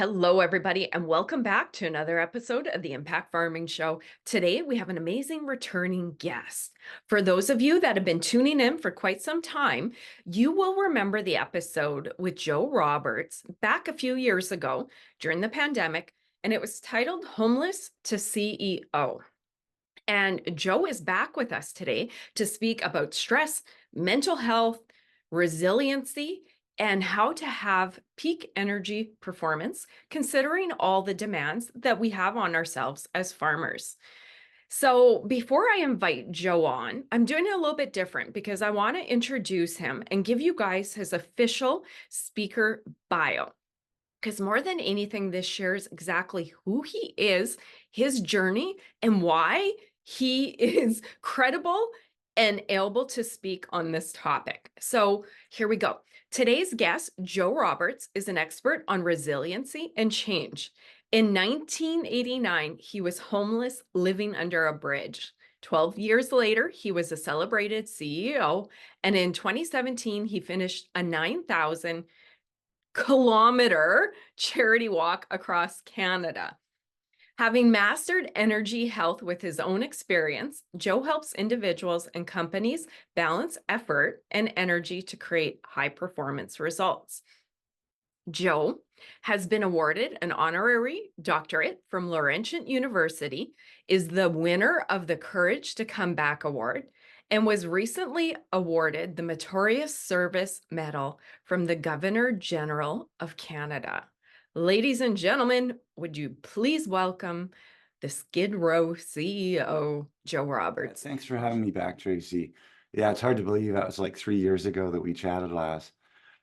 Hello, everybody, and welcome back to another episode of the Impact Farming Show. Today, we have an amazing returning guest. For those of you that have been tuning in for quite some time, you will remember the episode with Joe Roberts back a few years ago during the pandemic, and it was titled Homeless to CEO. And Joe is back with us today to speak about stress, mental health, resiliency, and how to have peak energy performance, considering all the demands that we have on ourselves as farmers. So, before I invite Joe on, I'm doing it a little bit different because I want to introduce him and give you guys his official speaker bio. Because more than anything, this shares exactly who he is, his journey, and why he is credible and able to speak on this topic. So here we go. Today's guest, Joe Roberts, is an expert on resiliency and change. In 1989, he was homeless, living under a bridge. 12 years later, he was a celebrated CEO. And in 2017, he finished a 9,000-kilometer charity walk across Canada. Having mastered energy health with his own experience, Joe helps individuals and companies balance effort and energy to create high performance results. Joe has been awarded an honorary doctorate from Laurentian University, is the winner of the Courage to Come Back Award, and was recently awarded the Meritorious Service Medal from the Governor General of Canada. Ladies and gentlemen, would you please welcome the Skid Row CEO, Joe Roberts. Thanks for having me back, Tracy. Yeah, it's hard to believe that was like 3 years ago that we chatted last.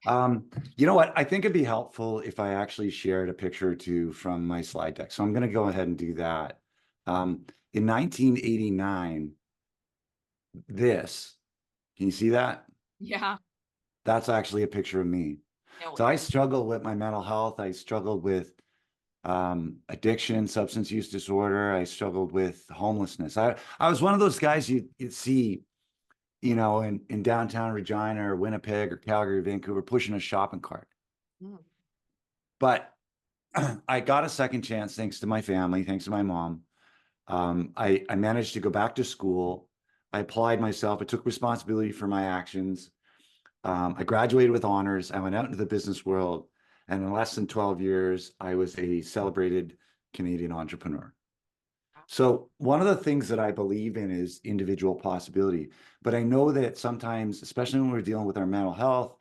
You know what? I think it'd be helpful if I actually shared a picture or two from my slide deck. So I'm going to go ahead and do that. In 1989, can you see that? Yeah. That's actually a picture of me. No So way. I struggled with my mental health. I struggled with addiction, substance use disorder. I struggled with homelessness. I was one of those guys you'd see, in downtown Regina or Winnipeg or Calgary, Vancouver, pushing a shopping cart. Mm. But I got a second chance thanks to my family, thanks to my mom. I managed to go back to school. I applied myself. I took responsibility for my actions. I graduated with honors. I went out into the business world. And in less than 12 years, I was a celebrated Canadian entrepreneur. So one of the things that I believe in is individual possibility. But I know that sometimes, especially when we're dealing with our mental health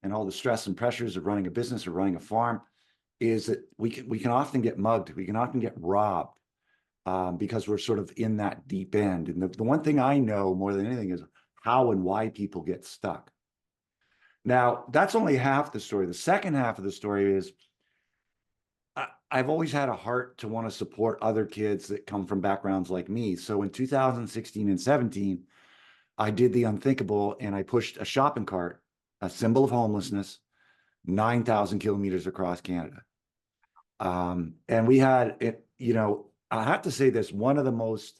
and all the stress and pressures of running a business or running a farm, is that we can often get mugged. We can often get robbed because we're sort of in that deep end. And the one thing I know more than anything is how and why people get stuck. Now, that's only half the story. The second half of the story is I've always had a heart to want to support other kids that come from backgrounds like me. So in 2016 and 17, I did the unthinkable and I pushed a shopping cart, a symbol of homelessness, 9,000 kilometers across Canada. And we had it, I have to say this, one of the most,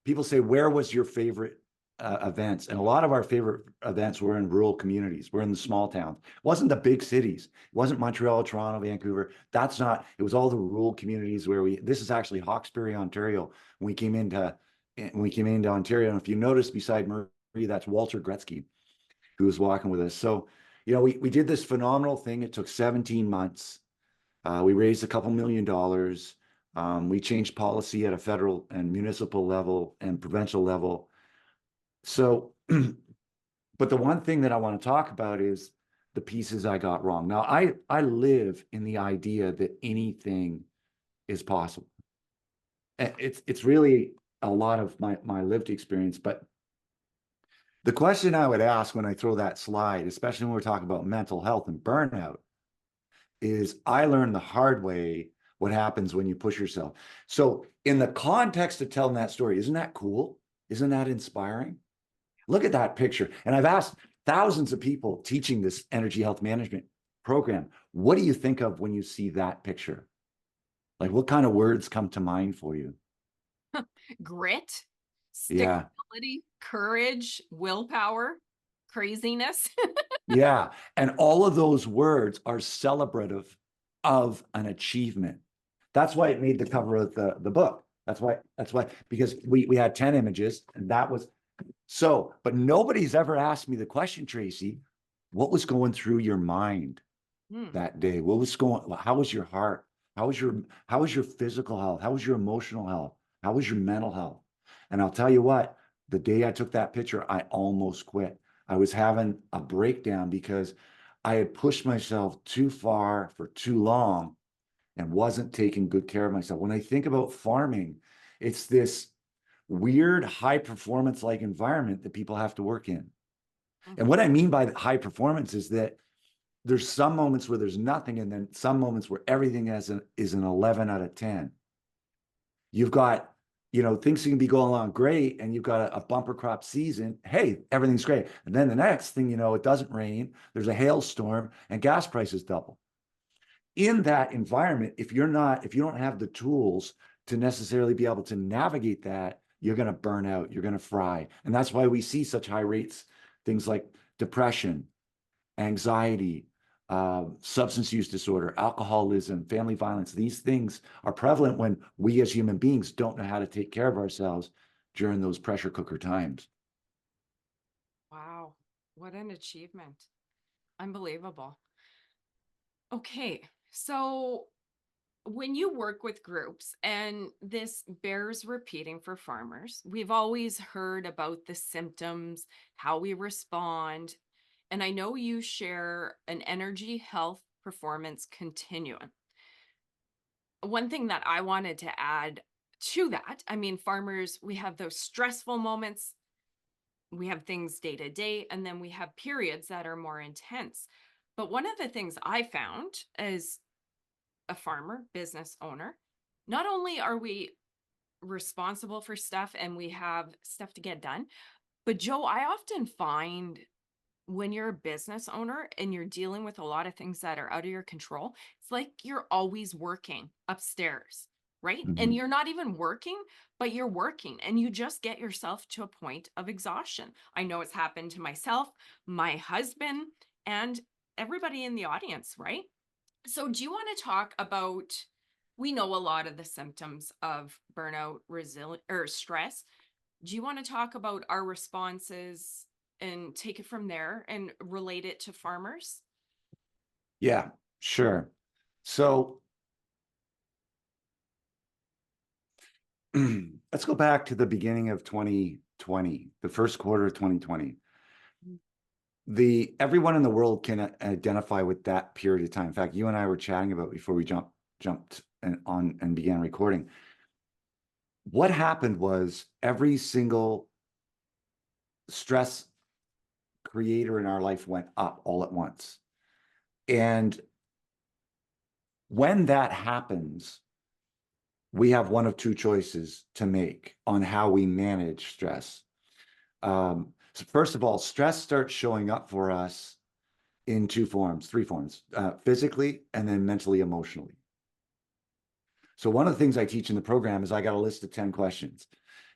people say, where was your favorite events? And a lot of our favorite events were in rural communities. We're in the small towns. It wasn't the big cities. It wasn't Montreal, Toronto, Vancouver. It was all the rural communities this is actually Hawkesbury, Ontario. When we came into Ontario, and if you notice beside Murray, that's Walter Gretzky, who was walking with us. So, we did this phenomenal thing. It took 17 months. We raised a couple $1 million. We changed policy at a federal and municipal level and provincial level. So, but the one thing that I want to talk about is the pieces I got wrong. Now, I live in the idea that anything is possible. It's really a lot of my lived experience. But the question I would ask when I throw that slide, especially when we're talking about mental health and burnout, is I learned the hard way what happens when you push yourself. So in the context of telling that story, isn't that cool? Isn't that inspiring? Look at that picture. And I've asked thousands of people teaching this energy health management program, what do you think of when you see that picture? Like, what kind of words come to mind for you? Grit, Yeah. stickability, courage, willpower, craziness. Yeah. And all of those words are celebrative of an achievement. That's why it made the cover of the book. That's why, because we had 10 images, and that was so, but nobody's ever asked me the question, Tracy, what was going through your mind Hmm. that day? What was going, how was your heart? How was your physical health? How was your emotional health? How was your mental health? And I'll tell you what, the day I took that picture, I almost quit. I was having a breakdown because I had pushed myself too far for too long and wasn't taking good care of myself. When I think about farming, it's this weird high performance like environment that people have to work in. And Mhm. what I mean by high performance is that there's some moments where there's nothing, and then some moments where everything is an 11 out of 10. You've got, things can be going along great, and you've got a bumper crop season. Hey, everything's great. And then the next thing you know, it doesn't rain, there's a hailstorm, and gas prices double. In that environment, if you don't have the tools to necessarily be able to navigate that, you're going to burn out, you're going to fry. And that's why we see such high rates, things like depression, anxiety, substance use disorder, alcoholism, family violence. These things are prevalent when we as human beings don't know how to take care of ourselves during those pressure cooker times. Wow. What an achievement. Unbelievable. Okay. So when you work with groups, and this bears repeating for farmers, we've always heard about the symptoms, how we respond. And I know you share an energy, health, performance continuum. One thing that I wanted to add to that, I mean, farmers, we have those stressful moments, we have things day to day, and then we have periods that are more intense. But one of the things I found as a farmer, business owner, not only are we responsible for stuff and we have stuff to get done, but Joe, I often find when you're a business owner and you're dealing with a lot of things that are out of your control, it's like you're always working upstairs, right? And Mhm. you're not even working, but you're working and you just get yourself to a point of exhaustion. I know it's happened to myself, my husband, and everybody in the audience, right? So, do you want to talk about? We know a lot of the symptoms of burnout, resilience, or stress. Do you want to talk about our responses and take it from there and relate it to farmers? Yeah, sure. So let's go back to the beginning of 2020, the first quarter of 2020. Mm. The everyone in the world can identify with that period of time. In fact, you and I were chatting about before we jumped on and began recording. What happened was every single stress creator in our life went up all at once. And when that happens, we have one of two choices to make on how we manage stress. So first of all, stress starts showing up for us in three forms, physically and then mentally, emotionally. So one of the things I teach in the program is I got a list of 10 questions.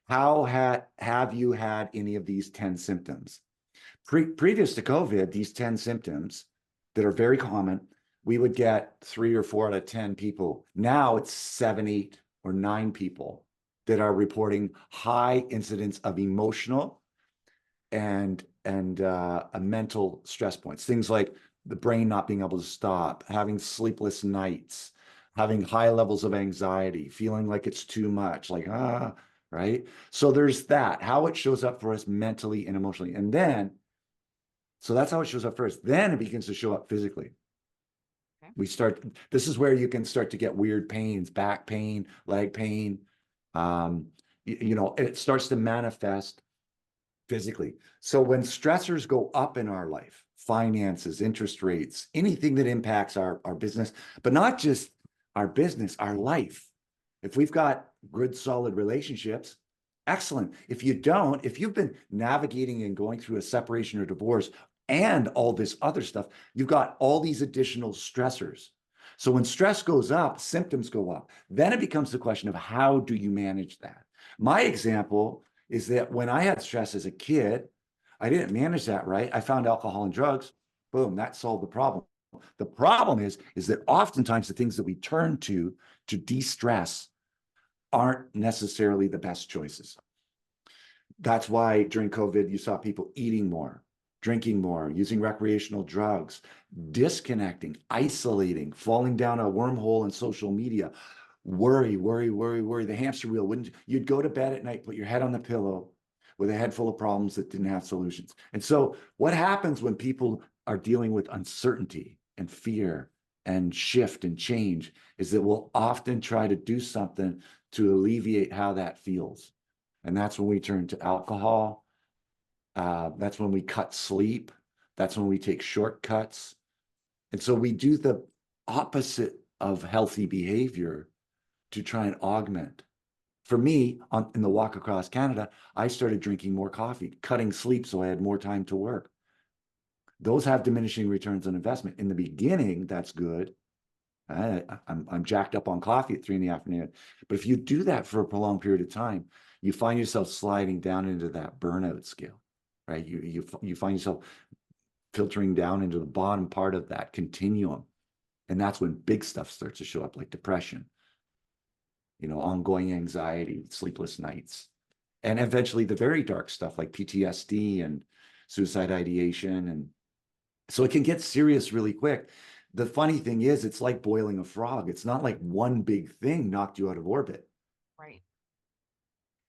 Have you had any of these 10 symptoms? Previous to COVID, these 10 symptoms that are very common, we would get 3 or 4 out of 10 people. Now it's 7, 8, or 9 people that are reporting high incidence of emotional and a mental stress points. Things like the brain not being able to stop, having sleepless nights, having high levels of anxiety, feeling like it's too much, right? So there's that, how it shows up for us mentally and emotionally. And then, so that's how it shows up first. Then it begins to show up physically. Okay. This is where you can start to get weird pains, back pain, leg pain. Um, it starts to manifest physically. So when stressors go up in our life, finances, interest rates, anything that impacts our business, but not just our business, our life. If we've got good, solid relationships, excellent. If you don't, if you've been navigating and going through a separation or divorce and all this other stuff, you've got all these additional stressors. So when stress goes up, symptoms go up. Then it becomes the question of how do you manage that? My example is that when I had stress as a kid, I didn't manage that right. I found alcohol and drugs. Boom, that solved the problem. The problem is that oftentimes the things that we turn to de-stress aren't necessarily the best choices. That's why during COVID, you saw people eating more, drinking more, using recreational drugs, disconnecting, isolating, falling down a wormhole in social media, worry, worry, worry, worry, the hamster wheel. Wouldn't you'd go to bed at night, put your head on the pillow with a head full of problems that didn't have solutions. And so what happens when people are dealing with uncertainty and fear and shift and change is that we'll often try to do something to alleviate how that feels. And that's when we turn to alcohol. That's when we cut sleep. That's when we take shortcuts. And so we do the opposite of healthy behavior to try and augment. For me, in the walk across Canada, I started drinking more coffee, cutting sleep so I had more time to work. Those have diminishing returns on investment. In the beginning, that's good. I'm jacked up on coffee at 3 in the afternoon. But if you do that for a prolonged period of time, you find yourself sliding down into that burnout scale, right? You find yourself filtering down into the bottom part of that continuum. And that's when big stuff starts to show up, like depression, ongoing anxiety, sleepless nights, and eventually the very dark stuff like PTSD and suicide ideation. And so it can get serious really quick. The funny thing is, it's like boiling a frog. It's not like one big thing knocked you out of orbit. Right.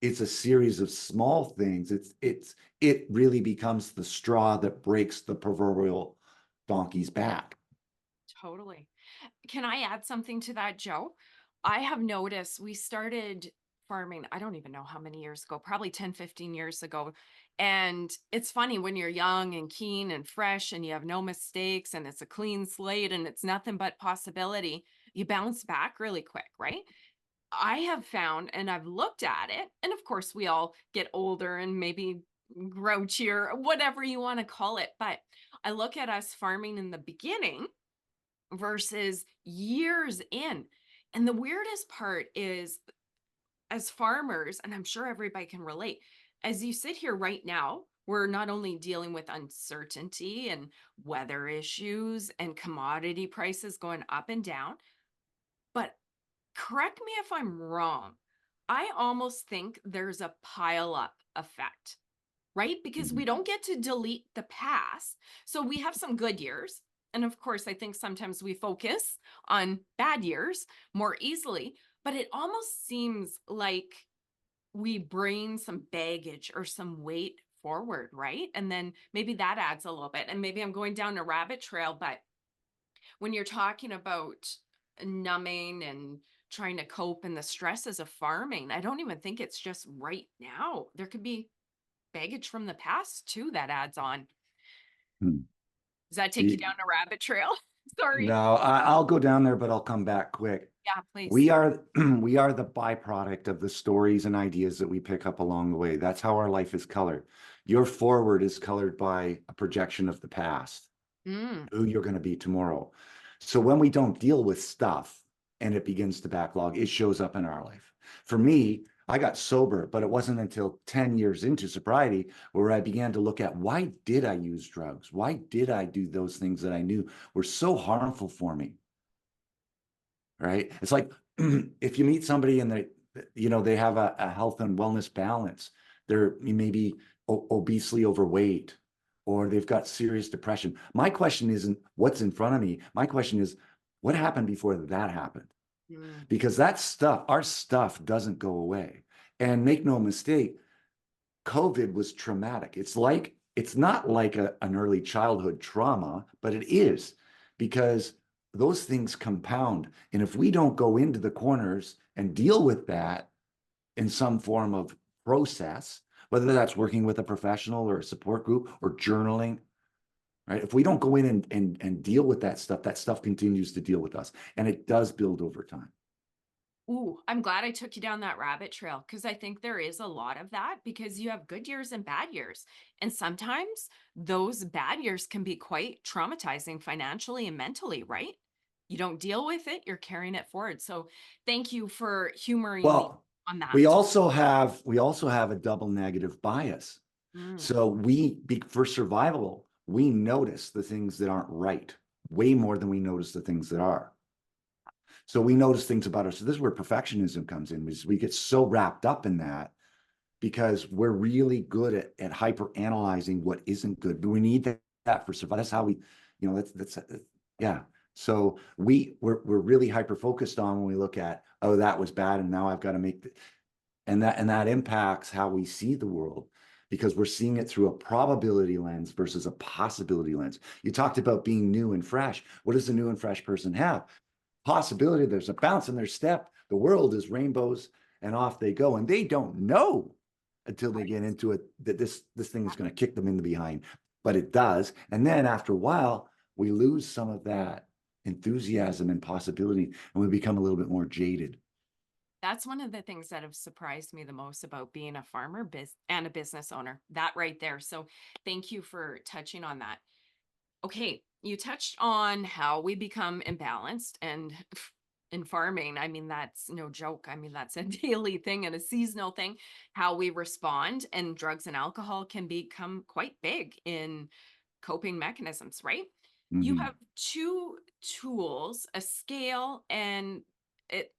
It's a series of small things. It really becomes the straw that breaks the proverbial donkey's back. Totally. Can I add something to that, Joe? I have noticed we started farming, I don't even know how many years ago, probably 10, 15 years ago. And it's funny when you're young and keen and fresh and you have no mistakes and it's a clean slate and it's nothing but possibility, you bounce back really quick, right? I have found, and I've looked at it, and of course, we all get older and maybe grouchier, whatever you want to call it. But I look at us farming in the beginning versus years in. And the weirdest part is, as farmers, and I'm sure everybody can relate, as you sit here right now, we're not only dealing with uncertainty and weather issues and commodity prices going up and down, but correct me if I'm wrong. I almost think there's a pile up effect, right? Because we Mhm. don't get to delete the past. So we have some good years. And of course, I think sometimes we focus on bad years more easily, but it almost seems like we bring some baggage or some weight forward, right? And then maybe that adds a little bit. And maybe I'm going down a rabbit trail, but when you're talking about numbing and trying to cope and the stresses of farming, I don't even think it's just right now. There could be baggage from the past too that adds on. Hmm. Does that take you Y- down a rabbit trail? Sorry. No, I'll go down there, but I'll come back quick. Yeah, please. We are we are the byproduct of the stories and ideas that we pick up along the way. That's how our life is colored. Your forward is colored by a projection of the past, Mm, who you're going to be tomorrow. So when we don't deal with stuff and it begins to backlog, it shows up in our life. For me, I got sober, but it wasn't until 10 years into sobriety where I began to look at, why did I use drugs? Why did I do those things that I knew were so harmful for me? Right? It's like if you meet somebody and they have a health and wellness balance, they're maybe obesely overweight or they've got serious depression. My question isn't what's in front of me. My question is what happened before that happened? mm, Because that stuff, our stuff doesn't go away. And make no mistake, COVID was traumatic. It's not like an early childhood trauma, but it is because those things compound. And if we don't go into the corners and deal with that in some form of process, whether that's working with a professional or a support group or journaling, right? If we don't go in and deal with that stuff continues to deal with us. And it does build over time. ooh, I'm glad I took you down that rabbit trail because I think there is a lot of that because you have good years and bad years. And sometimes those bad years can be quite traumatizing financially and mentally, right? You don't deal with it, you're carrying it forward. So thank you for humoring me Well, on we that. also have we also have a double negative bias. Mm, So for survival, we notice the things that aren't right. way more than we notice the things that are. So we notice things about us. So this is where perfectionism comes in, is we get so wrapped up in that because we're really good at hyper analyzing what isn't good. But we need that for survival. That's how we, yeah. So we're really hyper focused on when we look at, oh, that was bad, and now I've got to make the, and that impacts how we see the world, because we're seeing it through a probability lens versus a possibility lens. You talked about being new and fresh. What does a new and fresh person have? Possibility. There's a bounce in their step. The world is rainbows, and off they go. And they don't know until they get into it that this thing is going to kick them in the behind, but it does. And then after a while, we lose some of that enthusiasm and possibility, and we become a little bit more jaded. That's one of the things that have surprised me the most about being a farmer and a business owner. That right there. So thank you for touching on that. Okay, you touched on how we become imbalanced, and in farming, I mean, that's no joke. I mean, that's a daily thing and a seasonal thing. How we respond, and drugs and alcohol can become quite big in coping mechanisms, right? You Mm-hmm. have two tools, a scale, and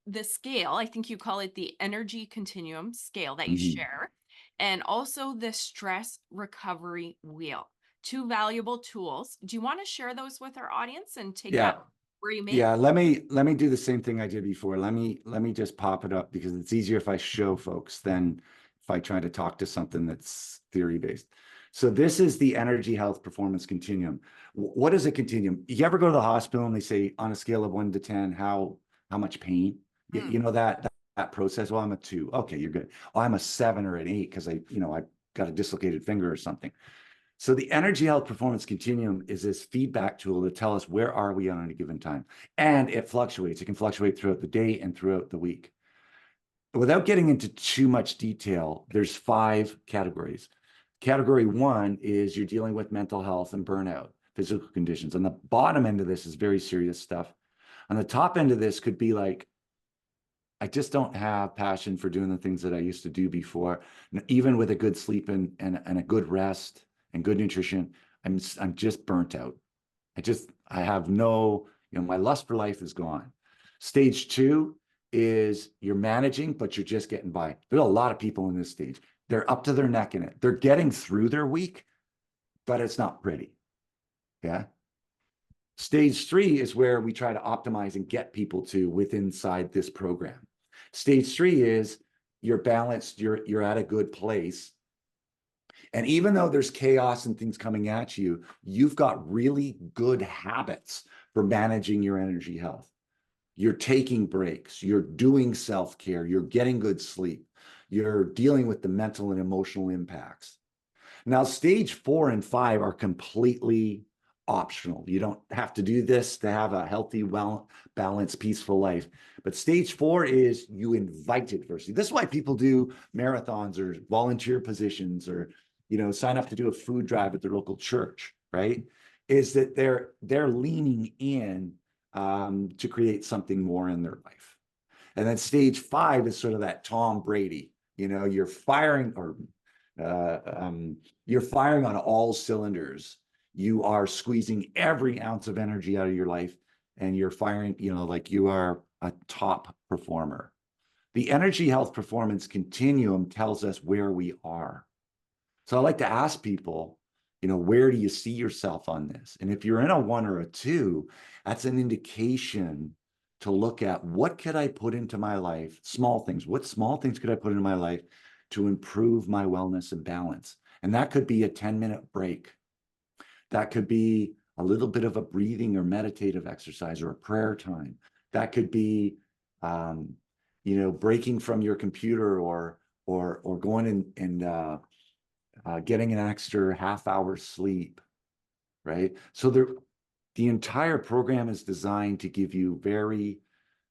the scale, I think you call it the energy continuum scale that you Mm-hmm. share, and also the stress recovery wheel. Two valuable tools. Do you want to share those with our audience and take that Yeah. where you may? Yeah, let me do the same thing I did before. Let me just pop it up, because it's easier if I show folks than if I try to talk to something that's theory based. So this is the energy health performance continuum. What is a continuum? You ever go to the hospital and they say on a scale of 1 to 10, how much pain? Hmm. You know that process. Well, I'm a 2. Okay, you're good. Oh, I'm a 7 or an 8 because I got a dislocated finger or something. So the energy health performance continuum is this feedback tool to tell us where are we on any given time. And it fluctuates. It can fluctuate throughout the day and throughout the week. Without getting into too much detail, there's 5 categories. Category 1 is you're dealing with mental health and burnout, physical conditions. On the bottom end of this is very serious stuff. On the top end of this could be like, I just don't have passion for doing the things that I used to do before. Even with a good sleep and a good rest and good nutrition, I'm just burnt out. I have no, my lust for life is gone. Stage 2 is you're managing, but you're just getting by. There's a lot of people in this stage. They're up to their neck in it. They're getting through their week, but it's not pretty. Yeah. Stage 3 is where we try to optimize and get people to within inside this program. Stage 3 is you're balanced, you're at a good place. And even though there's chaos and things coming at you, you've got really good habits for managing your energy health. You're taking breaks, you're doing self-care, you're getting good sleep, you're dealing with the mental and emotional impacts. Now, stage 4 and 5 are completely optional. You don't have to do this to have a healthy, well balanced, peaceful life. But stage 4 is you invite adversity. This is why people do marathons or volunteer positions, or sign up to do a food drive at their local church, right? Is that they're leaning in to create something more in their life. And then stage 5 is sort of that Tom Brady. You're firing, or you're firing on all cylinders. You are squeezing every ounce of energy out of your life, and you're firing, like you are a top performer. The energy health performance continuum tells us where we are. So I like to ask people, where do you see yourself on this? And if you're in a 1 or a 2, that's an indication to look at, what could I put into my life? Small things. What small things could I put into my life to improve my wellness and balance? And that could be a 10-minute break. That could be a little bit of a breathing or meditative exercise, or a prayer time. That could be, breaking from your computer, or going and getting an extra half-hour sleep, right? So the entire program is designed to give you very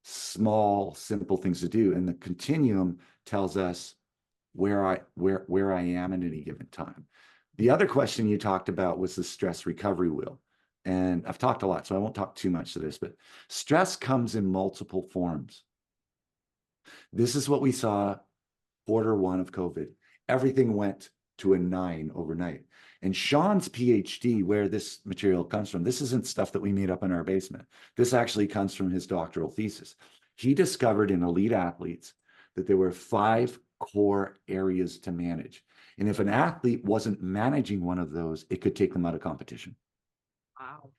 small, simple things to do, and the continuum tells us where I am at any given time. The other question you talked about was the stress recovery wheel. And I've talked a lot, so I won't talk too much to this, but stress comes in multiple forms. This is what we saw quarter 1 of COVID. Everything went to a 9 overnight. And Sean's PhD, where this material comes from, this isn't stuff that we made up in our basement. This actually comes from his doctoral thesis. He discovered in elite athletes that there were 5 core areas to manage. And if an athlete wasn't managing one of those, it could take them out of competition. Wow.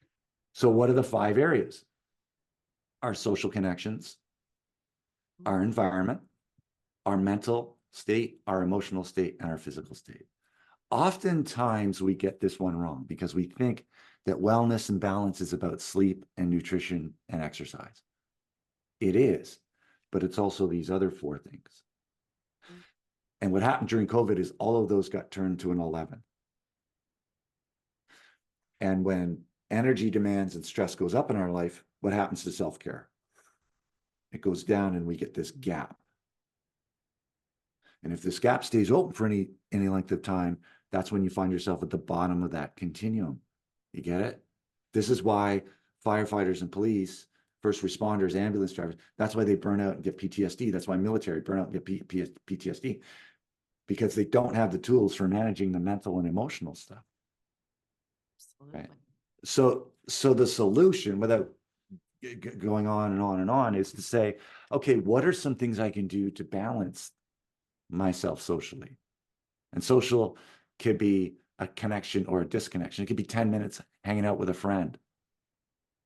So, what are the 5 areas? Our social connections, our Mm. environment, our mental state, our emotional state, and our physical state. Oftentimes we get this one wrong because we think that wellness and balance is about sleep and nutrition and exercise. It is, but it's also these other 4 things. Mm. And what happened during COVID is all of those got turned to an 11. And when energy demands and stress goes up in our life, what happens to self-care? It goes down and we get this gap. And if this gap stays open for any length of time, that's when you find yourself at the bottom of that continuum. You get it? This is why firefighters and police, first responders, ambulance drivers, that's why they burn out and get PTSD. That's why military burn out and get PTSD, because they don't have the tools for managing the mental and emotional stuff. Right. Absolutely. So the solution, without going on and on and on, is to say, okay, what are some things I can do to balance myself socially? And social could be a connection or a disconnection. It could be 10 minutes hanging out with a friend.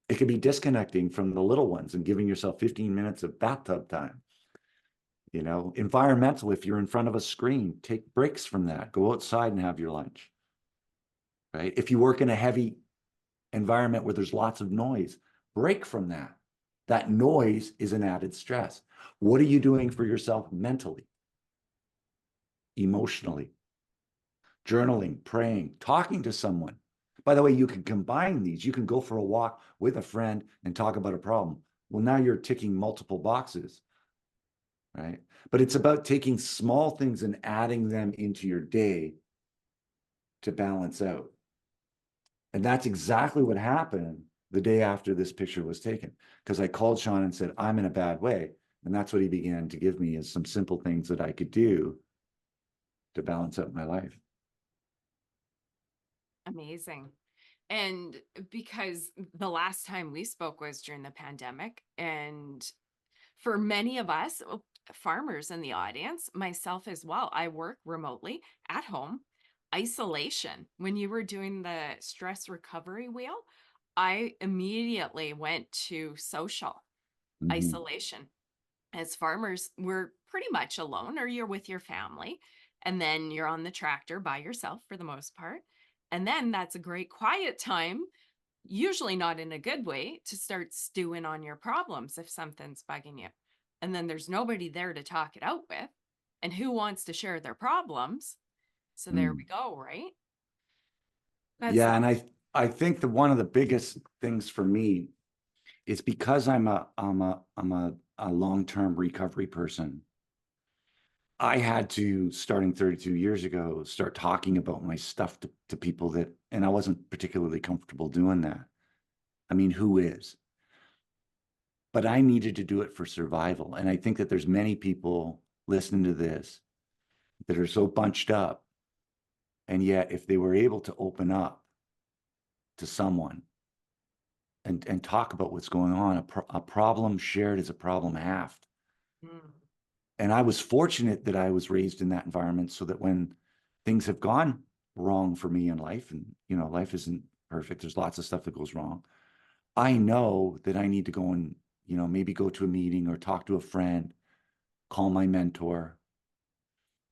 It could be disconnecting from the little ones and giving yourself 15 minutes of bathtub time. Environmental, if you're in front of a screen, take breaks from that. Go outside and have your lunch. Right? If you work in a heavy environment where there's lots of noise, break from that. That noise is an added stress. What are you doing for yourself mentally, emotionally? Journaling, praying, talking to someone. By the way, you can combine these. You can go for a walk with a friend and talk about a problem. Well, now you're ticking multiple boxes, right? But it's about taking small things and adding them into your day to balance out. And that's exactly what happened the day after this picture was taken. Because I called Sean and said, I'm in a bad way. And that's what he began to give me, is some simple things that I could do to balance out my life. Amazing. And because the last time we spoke was during the pandemic, and for many of us, farmers in the audience, myself as well, I work remotely at home. Isolation. When you were doing the stress recovery wheel, I immediately went to social Mm-hmm. isolation. As farmers, we're pretty much alone, or you're with your family, and then you're on the tractor by yourself for the most part. And then that's a great quiet time, usually not in a good way, to start stewing on your problems if something's bugging you. And then there's nobody there to talk it out with. And who wants to share their problems? So there we Mm. go, right? That's Yeah, and I think that one of the biggest things for me is because I'm a long-term recovery person. I had to, starting 32 years ago, start talking about my stuff to people and I wasn't particularly comfortable doing that. I mean, who is? But I needed to do it for survival. And I think that there's many people listening to this that are so bunched up. And yet, if they were able to open up to someone and talk about what's going on, a problem shared is a problem halved. mm, And I was fortunate that I was raised in that environment so that when things have gone wrong for me in life, and life isn't perfect, there's lots of stuff that goes wrong, I know that I need to go and maybe go to a meeting or talk to a friend, call my mentor,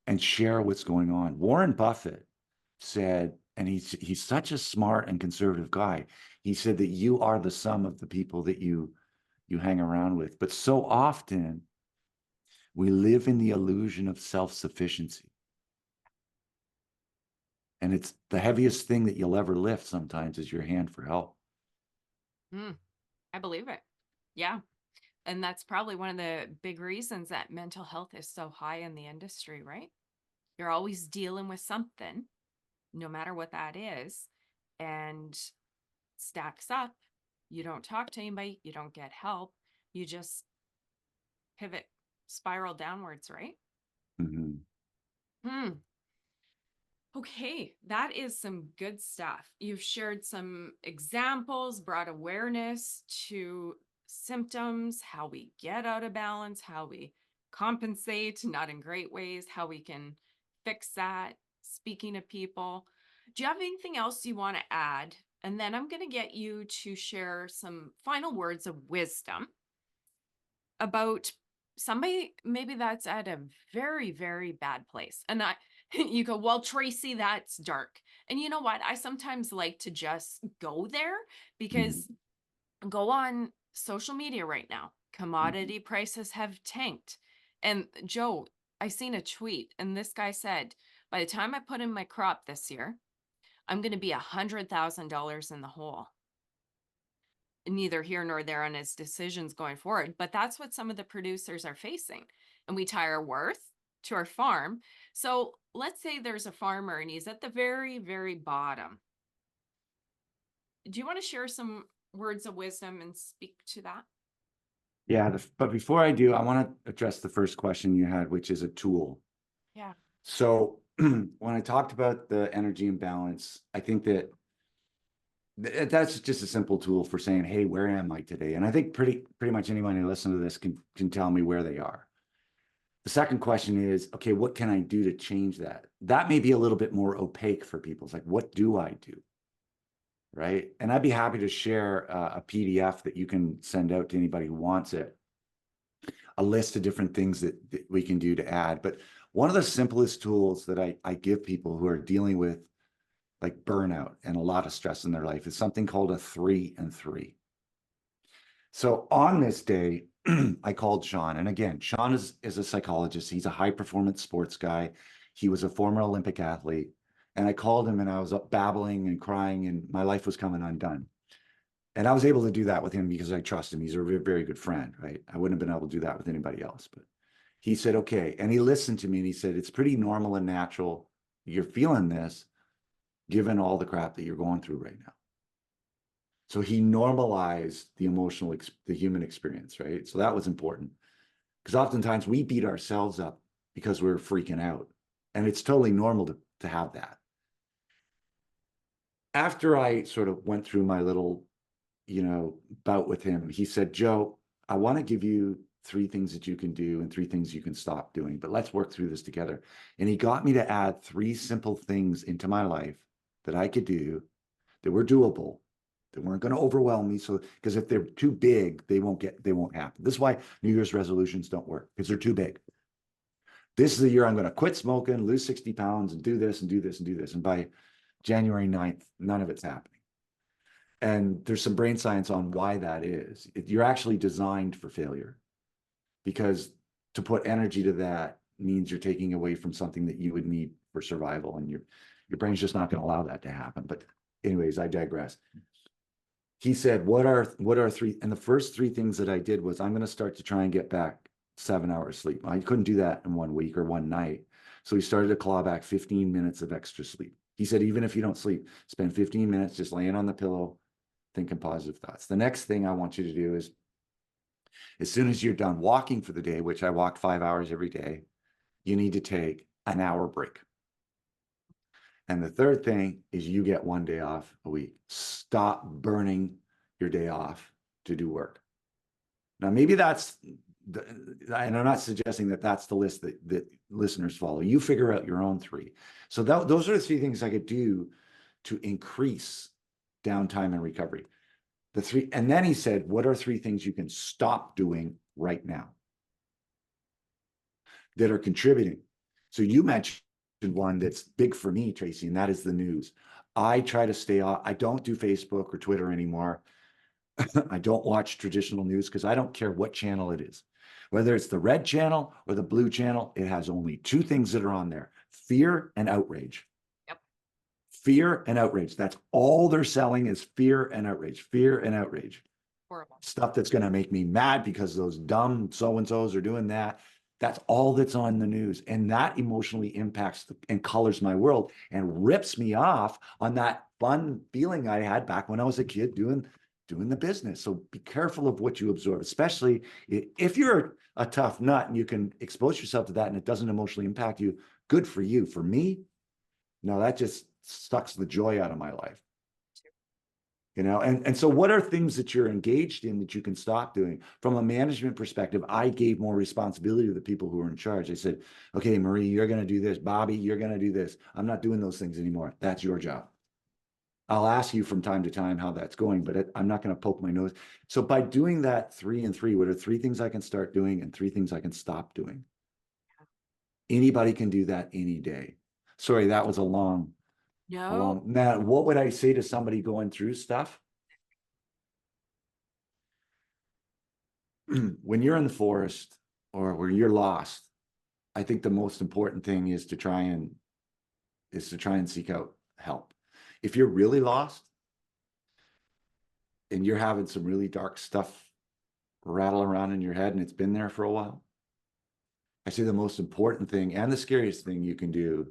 and share what's going on. Warren Buffett said, and he's such a smart and conservative guy, he said that you are the sum of the people that you hang around with. But so often we live in the illusion of self-sufficiency. And it's the heaviest thing that you'll ever lift sometimes is your hand for help. mm, I believe it. Yeah. And that's probably one of the big reasons that mental health is so high in the industry, right? You're always dealing with something, no matter what that is, and stacks up. You don't talk to anybody, you don't get help, you just pivot, spiral downwards, right? Mm-hmm. Hmm. Okay, that is some good stuff. You've shared some examples, brought awareness to symptoms, how we get out of balance, how we compensate, not in great ways, how we can fix that, speaking to people. Do you have anything else you want to add? And then I'm going to get you to share some final words of wisdom about somebody maybe that's at a very, very bad place. And you go, well, Tracy, that's dark. And you know what? I sometimes like to just go there Mhm, because go on social media right now. mhm. Commodity prices have tanked. And Joe, I seen a tweet and this guy said, by the time I put in my crop this year, I'm going to be $100,000 in the hole. Neither here nor there on his decisions going forward. But that's what some of the producers are facing. And we tie our worth to our farm. So let's say there's a farmer and he's at the very, very bottom. Do you want to share some words of wisdom and speak to that? Yeah, but before I do, I want to address the first question you had, which is a tool. Yeah. So when I talked about the energy imbalance, I think that that's just a simple tool for saying, hey, where am I today? And I think pretty much anyone who listens to this can tell me where they are. The second question is, okay, what can I do to change that? That may be a little bit more opaque for people. It's like, what do I do? Right. And I'd be happy to share a PDF that you can send out to anybody who wants it, a list of different things that we can do to add. But one of the simplest tools that I give people who are dealing with like burnout and a lot of stress in their life is something called a 3 and 3. So on this day, I called Sean. And again, Sean is a psychologist. He's a high performance sports guy. He was a former Olympic athlete. And I called him and I was up babbling and crying, and my life was coming undone. And I was able to do that with him because I trust him. He's a very, very good friend, right? I wouldn't have been able to do that with anybody else. But he said, okay. And he listened to me and he said, it's pretty normal and natural. You're feeling this given all the crap that you're going through right now. So he normalized the the human experience, right? So that was important because oftentimes we beat ourselves up because we're freaking out. And it's totally normal to have that. After I sort of went through my little, bout with him, he said, Joe, I want to give you 3 things that you can do and 3 things you can stop doing, but let's work through this together. And he got me to add 3 simple things into my life that I could do that were doable, that weren't going to overwhelm me. So, because if they're too big, they won't happen. This is why New Year's resolutions don't work, because they're too big. This is the year I'm going to quit smoking, lose 60 pounds, and do this and do this and do this. And by January 9th, none of it's happening. And there's some brain science on why that is. You're actually designed for failure, because to put energy to that means you're taking away from something that you would need for survival. And your brain's just not going to allow that to happen. But anyways, I digress. He said, what are 3? And the first 3 things that I did was, I'm going to start to try and get back 7 hours sleep. I couldn't do that in 1 week or one night. So he started to claw back 15 minutes of extra sleep. He said, even if you don't sleep, spend 15 minutes just laying on the pillow, thinking positive thoughts. The next thing I want you to do is, as soon as you're done walking for the day, which I walked 5 hours every day, you need to take an hour break. And the third thing is, you get 1 day off a week. Stop burning your day off to do work. Now, maybe and I'm not suggesting that that's the list that listeners follow. You figure out your own 3. So those are the 3 things I could do to increase downtime and recovery. And then he said, what are 3 things you can stop doing right now that are contributing? So you mentioned one that's big for me, Tracy, and that is the news. I try to stay off. I don't do Facebook or Twitter anymore. I don't watch traditional news because I don't care what channel it is. Whether it's the red channel or the blue channel, it has only 2 things that are on there: fear and outrage. Yep. Fear and outrage. That's all they're selling, is fear and outrage, fear and outrage. Horrible. Stuff that's going to make me mad because those dumb so-and-sos are doing that. That's all that's on the news. And that emotionally impacts and colors my world and rips me off on that fun feeling I had back when I was a kid doing the business. So be careful of what you absorb, especially if you're a tough nut and you can expose yourself to that and it doesn't emotionally impact you. Good for you. For me, No, that just sucks the joy out of my life. And so what are things that you're engaged in that you can stop doing? From a management perspective, I gave more responsibility to the people who were in charge. I said, okay, Marie, you're going to do this. Bobby, you're going to do this. I'm not doing those things anymore. That's your job. I'll ask you from time to time how that's going, but I'm not going to poke my nose. So by doing that 3 and 3, what are 3 things I can start doing and 3 things I can stop doing? Anybody can do that any day. Sorry, that was a No. long, Matt, what would I say to somebody going through stuff? When you're in the forest or where you're lost, I think the most important thing is to try and seek out help. If you're really lost and you're having some really dark stuff rattle around in your head and it's been there for a while, I say the most important thing and the scariest thing you can do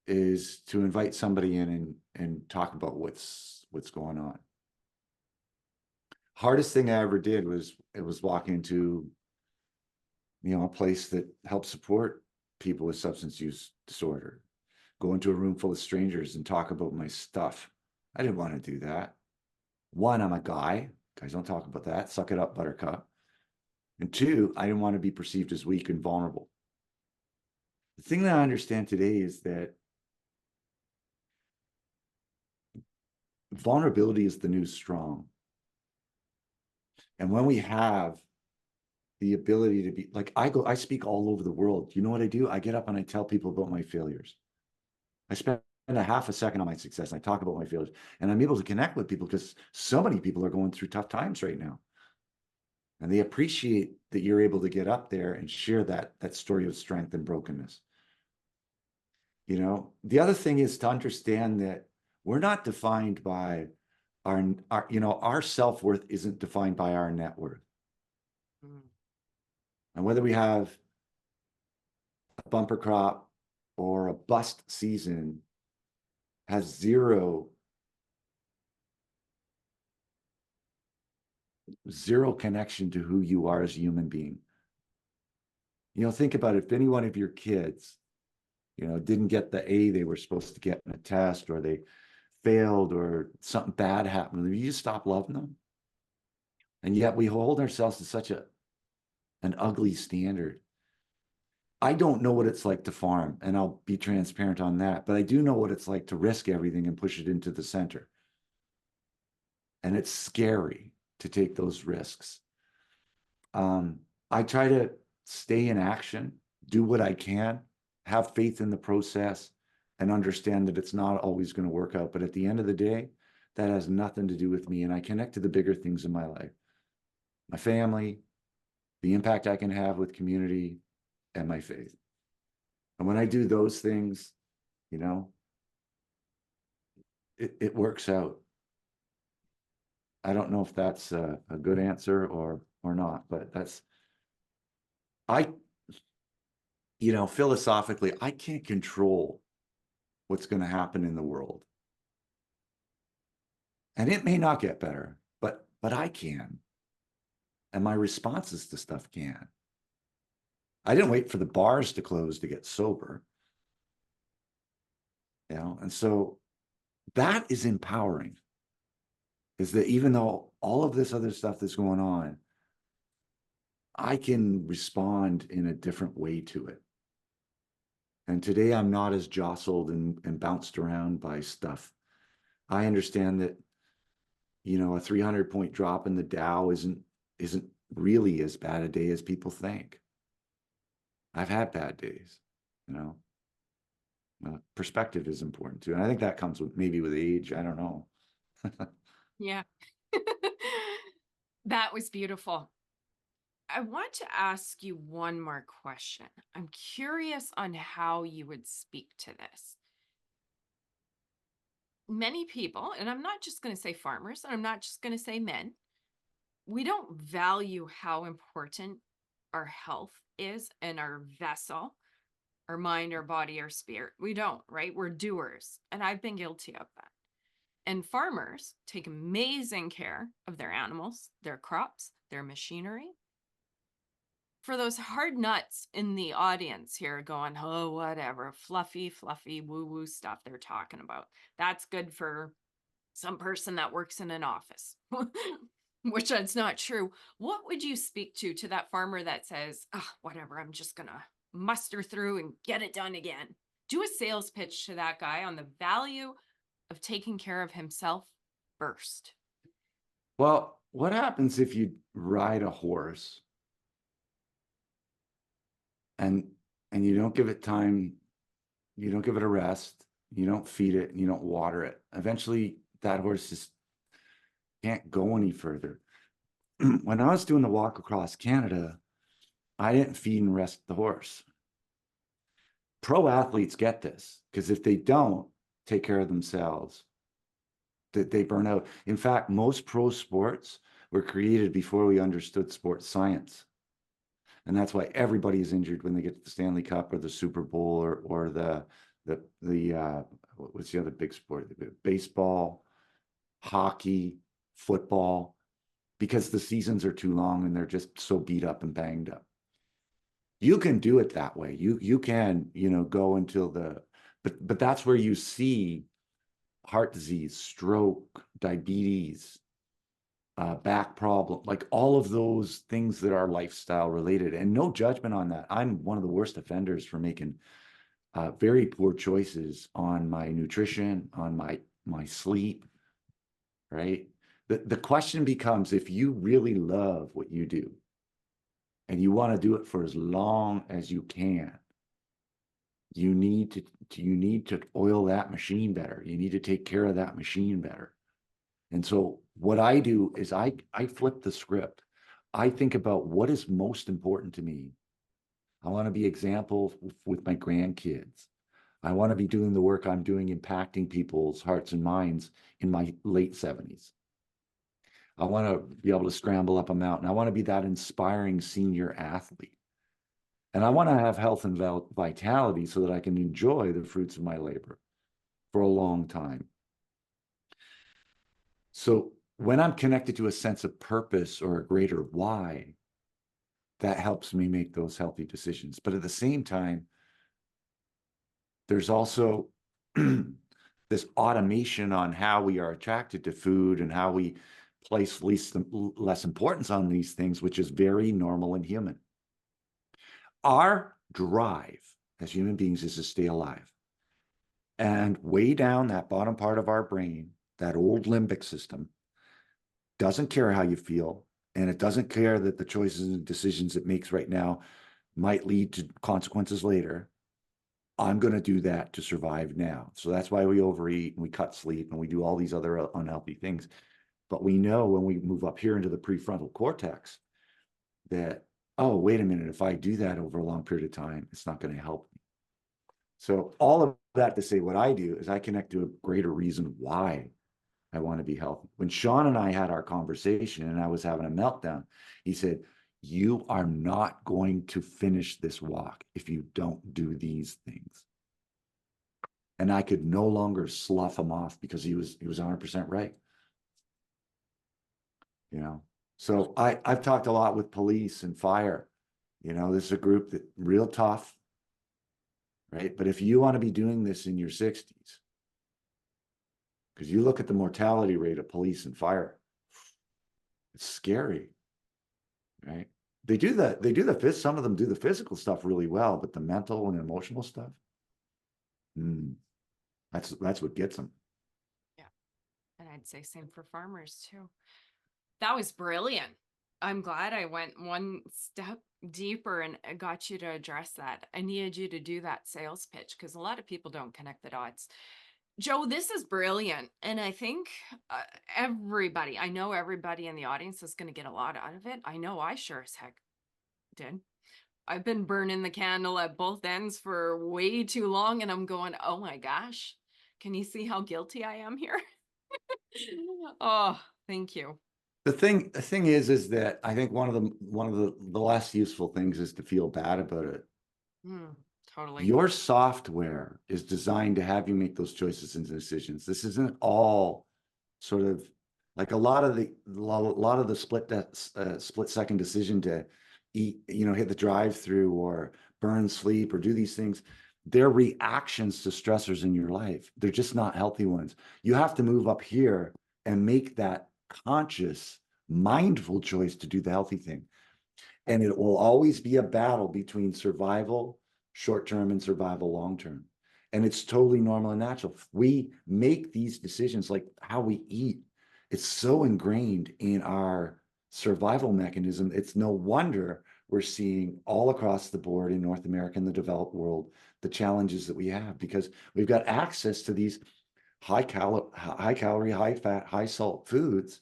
is to invite somebody in and talk about what's going on. Hardest thing I ever did was walk into a place that helps support people with substance use disorder. Go into a room full of strangers and talk about my stuff. I didn't want to do that. One, I'm a guy. Guys don't talk about that. Suck it up, buttercup. And two, I didn't want to be perceived as weak and vulnerable. The thing that I understand today is that vulnerability is the new strong. And when we have the ability to be like, I speak all over the world. You know what I do? I get up and I tell people about my failures. I spend a half a second on my success and I talk about my failures. And I'm able to connect with people because so many people are going through tough times right now. And they appreciate that you're able to get up there and share that story of strength and brokenness. The other thing is to understand that we're not defined by our self-worth isn't defined by our net worth. Mm. And whether we have a bumper crop or a bust season has zero connection to who you are as a human being. Think about it. If any one of your kids, didn't get the A they were supposed to get in a test, or they failed, or something bad happened, you just stop loving them. And yet we hold ourselves to such an ugly standard. I don't know what it's like to farm, and I'll be transparent on that, but I do know what it's like to risk everything and push it into the center. And it's scary to take those risks. I try to stay in action, do what I can, have faith in the process, and understand that it's not always going to work out. But at the end of the day, that has nothing to do with me. And I connect to the bigger things in my life, my family, the impact I can have with community, and my faith. And when I do those things, you know, it works out. I don't know if that's a good answer or not, but I, philosophically, I can't control what's going to happen in the world. And it may not get better, but I can. And my responses to stuff can. I didn't wait for the bars to close to get sober. And so that is empowering. Is that even though all of this other stuff that's going on, I can respond in a different way to it. And today I'm not as jostled and bounced around by stuff. I understand that, a 300-point drop in the Dow isn't really as bad a day as people think. I've had bad days, you know. Perspective is important too. And I think that comes maybe with age. I don't know. Yeah. That was beautiful. I want to ask you one more question. I'm curious on how you would speak to this. Many people, and I'm not just going to say farmers, and I'm not just going to say men, we don't value how important our health is and our vessel, our mind, our body, our spirit. We don't, right? We're doers. And I've been guilty of that. And farmers take amazing care of their animals, their crops, their machinery. for those hard nuts in the audience here going, oh, whatever, fluffy, fluffy, woo woo stuff they're talking about. That's good for some person that works in an office, which that's not true. What would you speak to that farmer that says, oh, whatever, I'm just going to muster through and get it done again? Do a sales pitch to that guy on the value of taking care of himself first. Well, what happens if you ride a horse and you don't give it time, you don't give it a rest, you don't feed it, and you don't water it? Eventually, that horse just can't go any further. When I was doing the walk across Canada, I didn't feed and rest the horse. Pro athletes get this because if they don't take care of themselves, that they burn out. In fact, most pro sports were created before we understood sports science. And that's why everybody is injured when they get to the Stanley Cup or the Super Bowl or the what's the other big sport? Baseball, hockey, football, because the seasons are too long and they're just so beat up and banged up. You can do it that way. You can, go until but that's where you see heart disease, stroke, diabetes, back problem, like all of those things that are lifestyle related. And no judgment on that. I'm one of the worst offenders for making very poor choices on my nutrition, on my sleep, right? The question becomes, if you really love what you do and you want to do it for as long as you can, you need to oil that machine better. You need to take care of that machine better. And so what I do is I flip the script. I think about what is most important to me. I want to be example with my grandkids. I want to be doing the work I'm doing, impacting people's hearts and minds in my late 70s. I want to be able to scramble up a mountain. I want to be that inspiring senior athlete. And I want to have health and vitality so that I can enjoy the fruits of my labor for a long time. So when I'm connected to a sense of purpose or a greater why, that helps me make those healthy decisions. But at the same time, there's also this automation on how we are attracted to food and how we place less importance on these things, which is very normal and human. Our drive as human beings is to stay alive. And way down that bottom part of our brain, that old limbic system, doesn't care how you feel, and it doesn't care that the choices and decisions it makes right now might lead to consequences later. I'm going to do that to survive now. So that's why we overeat and we cut sleep and we do all these other unhealthy things. But we know when we move up here into the prefrontal cortex that, oh, wait a minute, if I do that over a long period of time, it's not going to help me. So all of that to say, what I do is I connect to a greater reason why I want to be healthy. When Sean and I had our conversation and I was having a meltdown, he said, you are not going to finish this walk if you don't do these things. And I could no longer slough him off because he was 100% right. So I've talked a lot with police and fire. This is a group that real tough, right? But if you want to be doing this in your 60s, because you look at the mortality rate of police and fire, it's scary, right? Some of them do the physical stuff really well, but the mental and emotional stuff, that's what gets them. Yeah. And I'd say same for farmers too. That was brilliant. I'm glad I went one step deeper and got you to address that. I needed you to do that sales pitch because a lot of people don't connect the dots. Joe, this is brilliant. And I think I know everybody in the audience is going to get a lot out of it. I know I sure as heck did. I've been burning the candle at both ends for way too long. And I'm going, oh my gosh, can you see how guilty I am here? Oh, thank you. The thing is that I think one of the less useful things is to feel bad about it. Totally. Your software is designed to have you make those choices and decisions. This isn't all sort of like a lot of the split second decision to eat, hit the drive-through or burn sleep or do these things, they're reactions to stressors in your life. They're just not healthy ones. You have to move up here and make that conscious, mindful choice to do the healthy thing. And it will always be a battle between survival short term and survival long term. And it's totally normal and natural. We make these decisions like how we eat. It's so ingrained in our survival mechanism. It's no wonder we're seeing all across the board in North America and the developed world the challenges that we have because we've got access to these high calorie, high fat, high salt foods,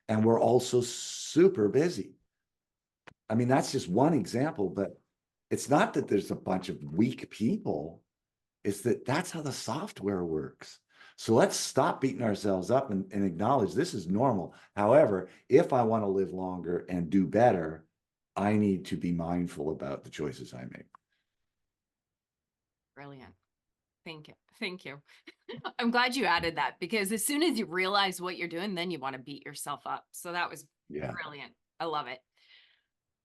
and we're also super busy. I mean, that's just one example, but it's not that there's a bunch of weak people. It's that that's how the software works. So let's stop beating ourselves up and acknowledge this is normal. However, if I want to live longer and do better, I need to be mindful about the choices I make. Brilliant. Thank you. Thank you. I'm glad you added that because as soon as you realize what you're doing, then you want to beat yourself up. So that was Yeah. brilliant. I love it.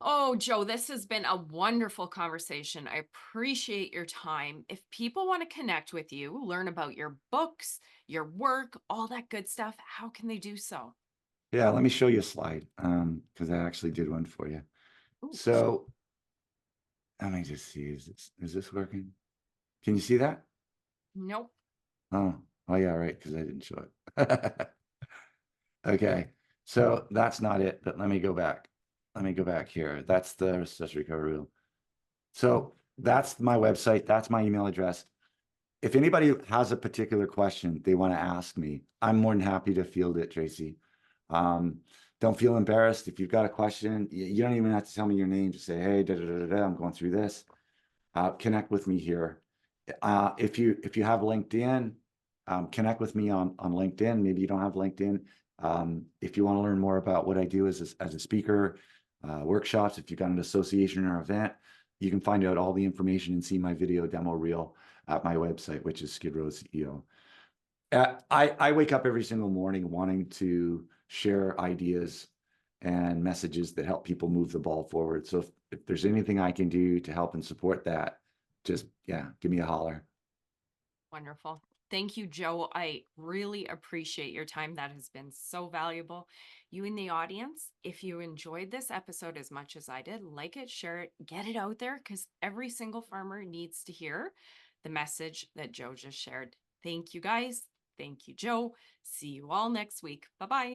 Oh, Joe, this has been a wonderful conversation. I appreciate your time. If people want to connect with you, learn about your books, your work, all that good stuff, how can they do so? Yeah. Let me show you a slide because I actually did one for you. Ooh, So let me just see. Is this working? Can you see that? nope. Oh yeah, right. Because I didn't show it. Okay, so that's not it, but let me go back. Let me go back here. That's the stress recovery rule. So that's my website. That's my email address. If anybody has a particular question they want to ask me, I'm more than happy to field it, Tracy. Um, don't feel embarrassed. If you've got a question, you don't even have to tell me your name. Just say, hey, I'm going through this. Connect with me here. If you have LinkedIn, connect with me on LinkedIn. Maybe you don't have LinkedIn. If you want to learn more about what I do as a speaker, workshops, if you've got an association or event, you can find out all the information and see my video demo reel at my website, which is Skid Row CEO. I wake up every single morning wanting to share ideas and messages that help people move the ball forward. So if there's anything I can do to help and support that, just, yeah, give me a holler. Wonderful. Thank you, Joe. I really appreciate your time. That has been so valuable. You in the audience, if you enjoyed this episode as much as I did, like it, share it, get it out there because every single farmer needs to hear the message that Joe just shared. Thank you, guys. Thank you, Joe. See you all next week. Bye bye.